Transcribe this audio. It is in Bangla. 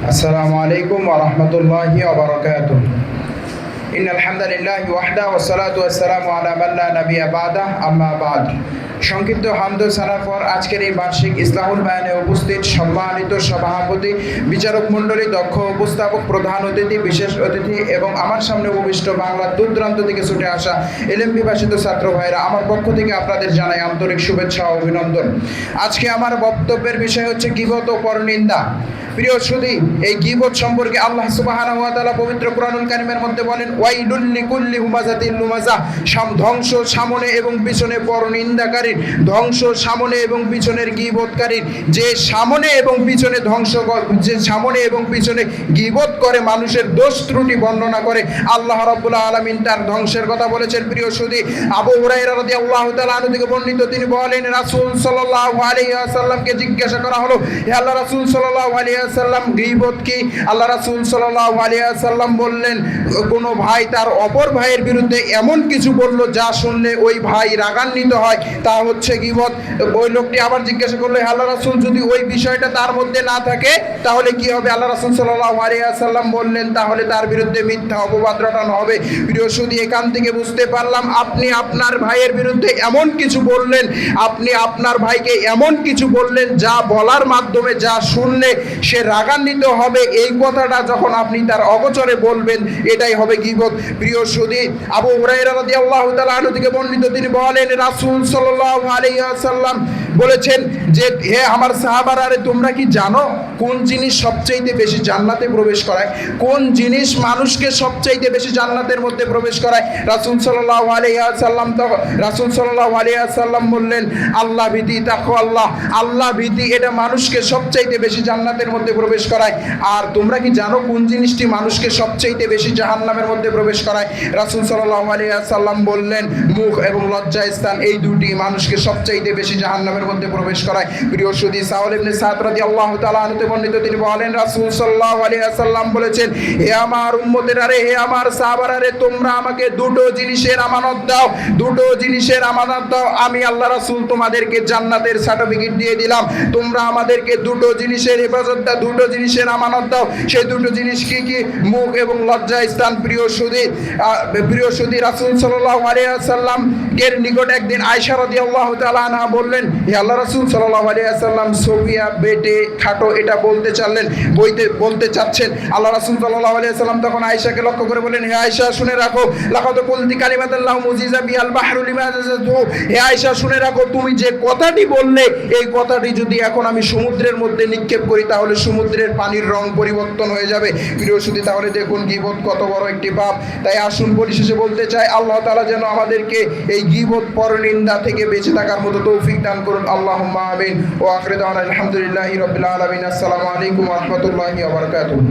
আসসালামু আলাইকুম ওয়া রাহমাতুল্লাহি ওয়া বারাকাতুহু। ইন্নাল হামদালিল্লাহি ওয়াহদাহু ওয়াসসালাতু ওয়াসসালামু আলা মান লা নাবিয়্যা বা'দাহু, আম্মা বা'দ। সংক্ষিপ্ত হামদ ও সানার পর আজকের এই বার্ষিক ইসলাহুল বায়ানে উপস্থিত সম্মানিত সভাপতি, বিচারক মণ্ডলী, দক্ষ উপস্থাপক, প্রধান অতিথি, বিশেষ অতিথি এবং আমার সামনে উপবিষ্ট বাংলার দূর দূরান্ত থেকে ছুটে আসা এলএম বিভাষিত ছাত্র ভাইরা, আমার পক্ষ থেকে আপনাদের জানাই আন্তরিক শুভেচ্ছা ও অভিনন্দন। আজকে আমার বক্তব্যের বিষয় হচ্ছে গীবত ও পরনিন্দা। প্রিয় সুধী, এই গীবত সম্পর্কে আল্লাহ সুবহানাহু ওয়া তাআলা পবিত্র কুরআনুল কারীমের মধ্যে বলেন, ওয়াইলুল লিকুল্লি হুমাযাতিন লুমাযাহ, ধ্বংস সামনে এবং পিছনে পরনিন্দাকারী, ধ্বংস সামনে এবং পিছনের গীবতকারী। যে সামনে এবং পিছনে যে সামনে এবং পিছনে গীবত করে, মানুষের দোষ ত্রুটি বর্ণনা করে, আল্লাহ রাব্বুল আলামিন তার ধ্বংসের কথা বলেছেন। প্রিয় সুধী, আবু হুরায়রা রাদিয়াল্লাহু তাআলা আনহু থেকে বর্ণিত, তিনি বলেন, রাসূল সাল্লাল্লাহু আলাইহি ওয়াসাল্লামকে জিজ্ঞাসা করা হলো, হে আল্লাহ রাসূল সাল্লাল্লাহু আলাইহি ওয়াসাল্লাম, গীবত কি? আল্লাহ রাসূল সাল্লাল্লাহু আলাইহি ওয়াসাল্লাম বললেন, কোনো ভাই তার অপর ভাইয়ের বিরুদ্ধে এমন কিছু বলল যা শুনলে ওই ভাই রাগান্বিত হয়, তা হচ্ছে গীবত। ওই লোকটি আবার জিজ্ঞাসা করলো, হে আল্লাহ রাসূল, যদি ওই বিষয়টা তার মধ্যে না থাকে তাহলে কি হবে? আল্লাহ রাসূল সাল্লাল্লাহু আলাইহি ওয়াসাল্লাম বললেন, তাহলে তার বিরুদ্ধে মিথ্যা অপবাদ রটানো হবে। প্রিয় সুধী, এখান থেকে বুঝতে পারলাম, আপনি আপনার ভাইয়ের বিরুদ্ধে এমন কিছু বললেন, আপনি আপনার ভাইকে এমন কিছু বললেন যা বলার মাধ্যমে, যা শুনলে সে রাগান্বিত হবে, এই কথাটা যখন আপনি তার অগোচরে বলবেন, এটাই হবে গীবত। প্রিয় সুধী, আবু হুরায়রা রাদিয়াল্লাহু তাআলা আনহু থেকে বর্ণিত, তিনি বলেন, রাসূল সাল্লাল্লাহু আলাইহি ওয়াসাল্লাম বলেছেন যে, হে আমার সাহাবারা, তোমরা কি জানো কোন জিনিস সবচাইতে বেশি জান্নাতে প্রবেশ করায়? কোন জিনিস মানুষকে সবচাইতে বেশি জান্নাতের মধ্যে প্রবেশ করায়? রাসূল সাল্লাল্লাহু আলাইহি ওয়াসাল্লাম বললেন, আল্লাহ ভীতি, তাকওয়াল্লাহ। আল্লাহ ভীতি, এটা মানুষকে সবচাইতে বেশি জান্নাতের মধ্যে প্রবেশ করায়। আর তোমরা কি জানো কোন জিনিসটি মানুষকে সবচাইতে বেশি জাহান্নামের মধ্যে প্রবেশ করায়? রাসূল সাল্লাল্লাহু আলাইহি ওয়াসাল্লাম বললেন, মুখ এবং লজ্জা স্থান, এই দুটি মানুষকে সবচাইতে বেশি জাহান্নামের মধ্যে প্রবেশ করায়। প্রিয় সুধী, সাহল ইবনে সাদ রাদিয়াল্লাহু তাআলা আনহু বর্ণিত, তিনি বলেন, রাসূল সাল্লাল্লাহু আলাইহি ওয়াসাল্লাম বলেছেন, হে আমার উম্মতেরা রে, হে আমার সাহাবারা রে, তোমরা আমাকে দুটো জিনিসের আমানত দাও, দুটো জিনিসের আমানত দাও, আমি আল্লাহ রাসূল তোমাদেরকে জান্নাতের সার্টিফিকেট দিয়ে দিলাম। তোমরা আমাদেরকে দুটো জিনিসের হেফাজত দাও, দুটো জিনিসের আমানত দাও। সেই দুটো জিনিস কি কি? মুখ এবং লজ্জা স্থান। প্রিয় সুধী, রাসূল সাল্লাল্লাহু আলাইহি ওয়াসাল্লাম এর নিকট একদিন আয়েশা রাদিয়াল্লাহু তাআলা আনহা বললেন, হে আল্লাহ রাসূল সাল্লাল্লাহু আলাইহি ওয়াসাল্লাম, সোফিয়া বেটে খাটো এটা বলতে চাচ্ছেন। আল্লাহ রাসূল সাল্লাল্লাহু আলাইহি ওয়াসাল্লাম তখন আয়েশাকে লক্ষ্য করে বলেন, হে আয়েশা, শুনে রাখো, লাকাদ কুলতি কালিমাতাল্লাহু মুজিজা বিহাল বাহরু লিমাযাতু। হে আয়েশা, শুনে রাখো, তুমি যে কথাটি বললে, এই কথাটি যদি এখন আমি সমুদ্রের মধ্যে নিক্ষেপ করি, তাহলে সমুদ্রের পানির রং পরিবর্তন হয়ে যাবে। প্রিয় সুধী, তাহলে দেখুন গীবত কত বড় একটি পাপ। তাই আসুন পরিশেষে বলতে চাই, আল্লাহ তাআলা যেন আমাদেরকে এই গীবত, পরনিন্দা থেকে বেঁচে থাকার মতো তৌফিক দান করুন। আল্লাহুম্মা আমিন। ওয়া আখিরু দাওয়ানা আলহামদুলিল্লাহি রাব্বিল আলামিন। আসসালামু আলাইকুম ওয়া রাহমাতুল্লাহি ওয়া বারাকাতুহু।